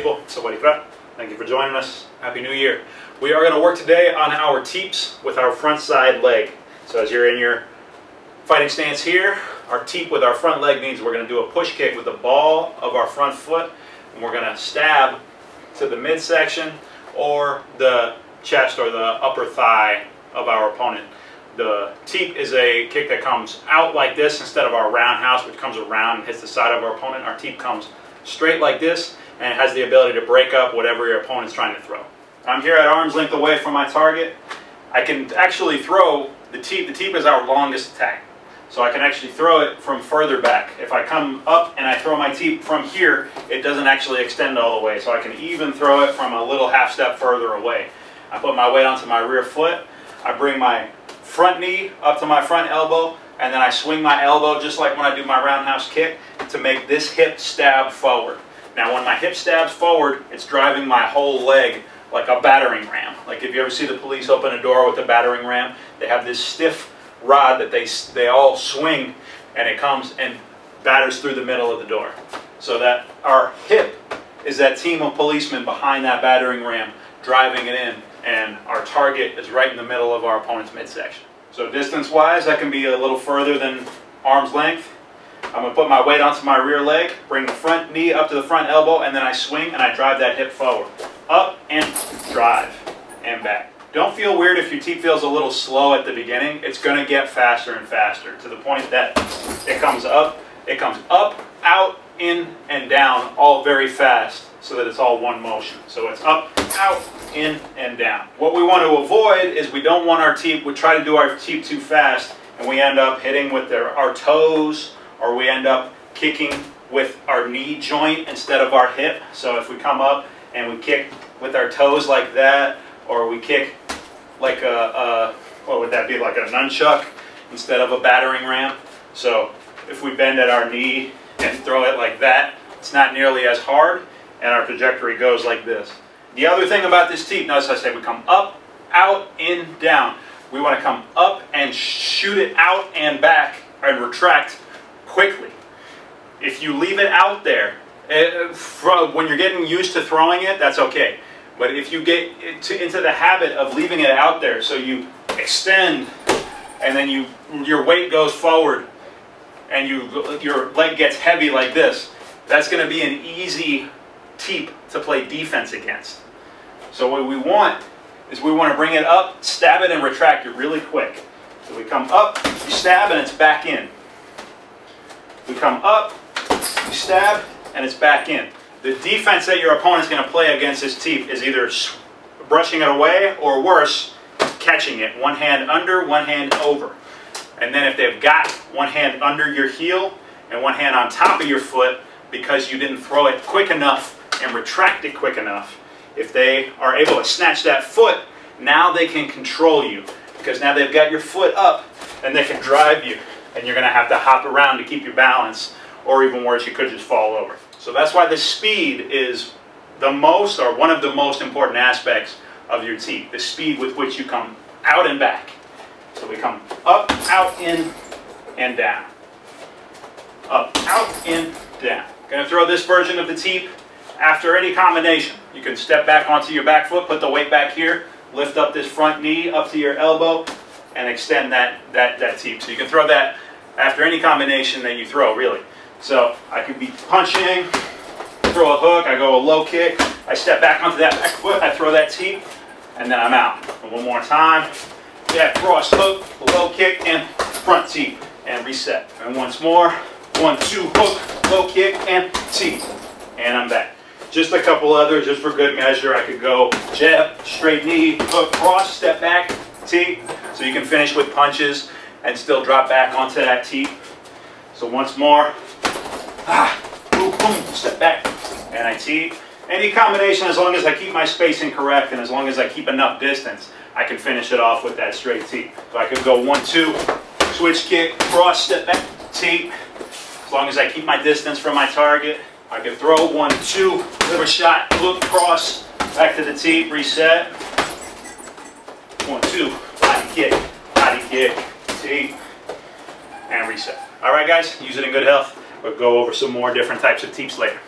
people. Thank you for joining us. Happy New Year. We are going to work today on our teeps with our front side leg. So as you're in your fighting stance here, our teep with our front leg means we're going to do a push kick with the ball of our front foot, and we're going to stab to the midsection or the chest or the upper thigh of our opponent. The teep is a kick that comes out like this instead of our roundhouse, which comes around and hits the side of our opponent. Our teep comes straight like this, and it has the ability to break up whatever your opponent's trying to throw. I'm here at arm's length away from my target. I can actually throw the teep. The teep is our longest attack. So I can actually throw it from further back. If I come up and I throw my teep from here, it doesn't actually extend all the way. So I can even throw it from a little half step further away. I put my weight onto my rear foot. I bring my front knee up to my front elbow, and then I swing my elbow just like when I do my roundhouse kick to make this hip stab forward. Now when my hip stabs forward, it's driving my whole leg like a battering ram. Like if you ever see the police open a door with a battering ram, they have this stiff rod that they all swing, and it comes and batters through the middle of the door. So that our hip is that team of policemen behind that battering ram driving it in, and our target is right in the middle of our opponent's midsection. So distance-wise, I can be a little further than arm's length. I'm going to put my weight onto my rear leg, bring the front knee up to the front elbow, and then I swing and I drive that hip forward. Up and drive and back. Don't feel weird if your teep feels a little slow at the beginning. It's going to get faster and faster to the point that it comes up, out, in, and down all very fast so that it's all one motion. So it's up, out, in, and down. What we want to avoid is we don't want our teep, we try to do our teep too fast and we end up hitting with our toes, or we end up kicking with our knee joint instead of our hip. So if we come up and we kick with our toes like that, or we kick like what would that be, like a nunchuck instead of a battering ram. So if we bend at our knee and throw it like that, it's not nearly as hard, and our trajectory goes like this. The other thing about this teep, notice I said we come up, out, in, down. We want to come up and shoot it out and back and retract quickly. If you leave it out there, when you're getting used to throwing it, that's okay. But if you get into the habit of leaving it out there, so you extend and then your weight goes forward and your leg gets heavy like this, that's going to be an easy teep to play defense against. So what we want is we want to bring it up, stab it, and retract it really quick. So we come up, you stab, and it's back in. We come up, you stab, and it's back in. The defense that your opponent's going to play against this teep is either brushing it away or worse, catching it. One hand under, one hand over. And then if they've got one hand under your heel and one hand on top of your foot because you didn't throw it quick enough and retract it quick enough, if they are able to snatch that foot, now they can control you. Because now they've got your foot up and they can drive you. And you're going to have to hop around to keep your balance, or even worse, you could just fall over. So that's why the speed is the most, or one of the most important aspects of your teep. The speed with which you come out and back. So we come up, out, in, and down. Up, out, in, down. Going to throw this version of the teep after any combination. You can step back onto your back foot, put the weight back here, lift up this front knee up to your elbow, and extend that teep. So you can throw that after any combination that you throw, really. So I could be punching, throw a hook, I go a low kick, I step back onto that back foot, I throw that teep, and then I'm out. And one more time, yeah, cross hook, low kick, and front teep, and reset. And once more, 1, 2, hook, low kick, and teep, and I'm back. Just a couple others, just for good measure. I could go jab, straight knee, hook, cross, step back, teep. So you can finish with punches and still drop back onto that teep. So once more, boom, boom, step back, and I teep. Any combination, as long as I keep my spacing correct and as long as I keep enough distance, I can finish it off with that straight teep. So I could go 1, 2, switch kick, cross, step back, teep. As long as I keep my distance from my target, I could throw 1, 2, liver shot, hook, cross, back to the teep, reset. 1, 2, body kick, teep, and reset. All right, guys, use it in good health. We'll go over some more different types of teeps later.